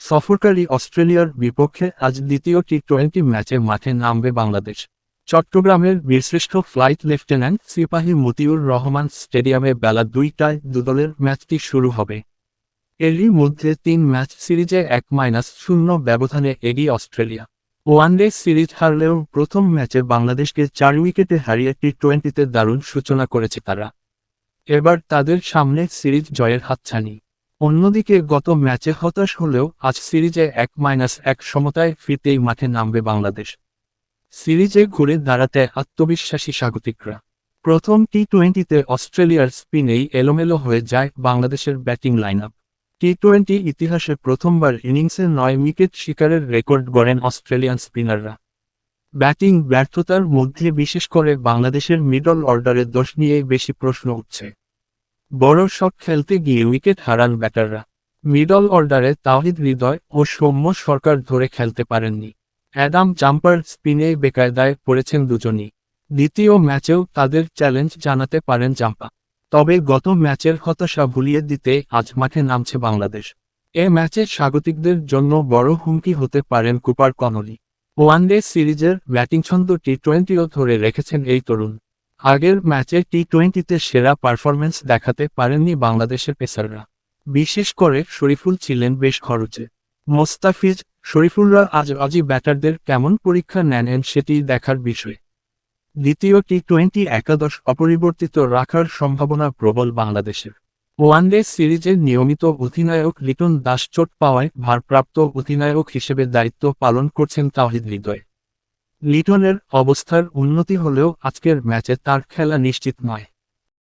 সফরকারী অস্ট্রেলিয়ার বিপক্ষে আজ দ্বিতীয় টি-20 ম্যাচে মাঠে নামবে বাংলাদেশ। চট্টগ্রামের বীরশ্রেষ্ঠ ফ্লাইট লেফটেন্যান্ট সিপাহী মতিউর রহমান স্টেডিয়ামে বেলা 2টায় দুদলের ম্যাচটি শুরু হবে। এরই মধ্যে 3 ম্যাচ সিরিজে 1-0 ব্যবধানে এগিয়ে অস্ট্রেলিয়া। ওয়ানডে সিরিজ হারলেও প্রথম ম্যাচে বাংলাদেশকে 4 উইকেটে হারিয়ে টি-20তে দারুণ সূচনা করেছে তারা। এবার তাদের সামনে সিরিজ জয়ের হাতছানি। অন্যদিকে গত ম্যাচে হতাশ হলেও আজ সিরিজে 1-1 সমতায় ফিরতেই মাঠে নামবে বাংলাদেশ। সিরিজে ঘুরে দাঁড়াতে আত্মবিশ্বাসী স্বাগতিকরা। প্রথম টি-20তে অস্ট্রেলিয়ার স্পিনেই এলোমেলো হয়ে যায় বাংলাদেশের ব্যাটিং লাইনআপ। টি-20 ইতিহাসে প্রথমবার ইনিংসে 9 উইকেট শিকারের রেকর্ড গড়েন অস্ট্রেলিয়ান স্পিনাররা। ব্যাটিং ব্যর্থতার মধ্যে বিশেষ করে বাংলাদেশের মিডল অর্ডারের দোষ নিয়েই বেশি প্রশ্ন উঠছে। বড় শট খেলতে গিয়ে উইকেট হারান ব্যাটাররা। মিডল অর্ডারে তাওহিদ হৃদয় ও সৌম্য সরকার ধরে খেলতে পারেননি। অ্যাডাম জাম্পার স্পিনে বেকায়দায় পড়েছেন দুজনই। দ্বিতীয় ম্যাচেও তাদের চ্যালেঞ্জ জানাতে পারেন জাম্পা। তবে গত ম্যাচের হতাশা ভুলিয়ে দিতে আজ মাঠে নামছে বাংলাদেশ। এ ম্যাচে স্বাগতিকদের জন্য বড় হুমকি হতে পারেন কুপার কনলি। ওয়ানডে সিরিজের ব্যাটিং ছন্দ টি-20ও ধরে রেখেছেন এই তরুণ। আগের ম্যাচে টি-20তে সেরা পারফরম্যান্স দেখাতে পারেননি বাংলাদেশের পেসাররা। বিশেষ করে শরীফুল ছিলেন বেশ খরচে। মোস্তাফিজ, শরীফুলরা আজই ব্যাটারদের কেমন পরীক্ষা নেন সেটি দেখার বিষয়। দ্বিতীয় টি-20 একাদশ অপরিবর্তিত রাখার সম্ভাবনা প্রবল বাংলাদেশের। ওয়ানডে সিরিজের নিয়মিত অধিনায়ক লিটন দাস চোট পাওয়ায় ভারপ্রাপ্ত অধিনায়ক হিসেবে দায়িত্ব পালন করছেন তাওহিদ হৃদয়। লিটনের অবস্থার উন্নতি হলেও আজকের ম্যাচে তার খেলা নিশ্চিত নয়।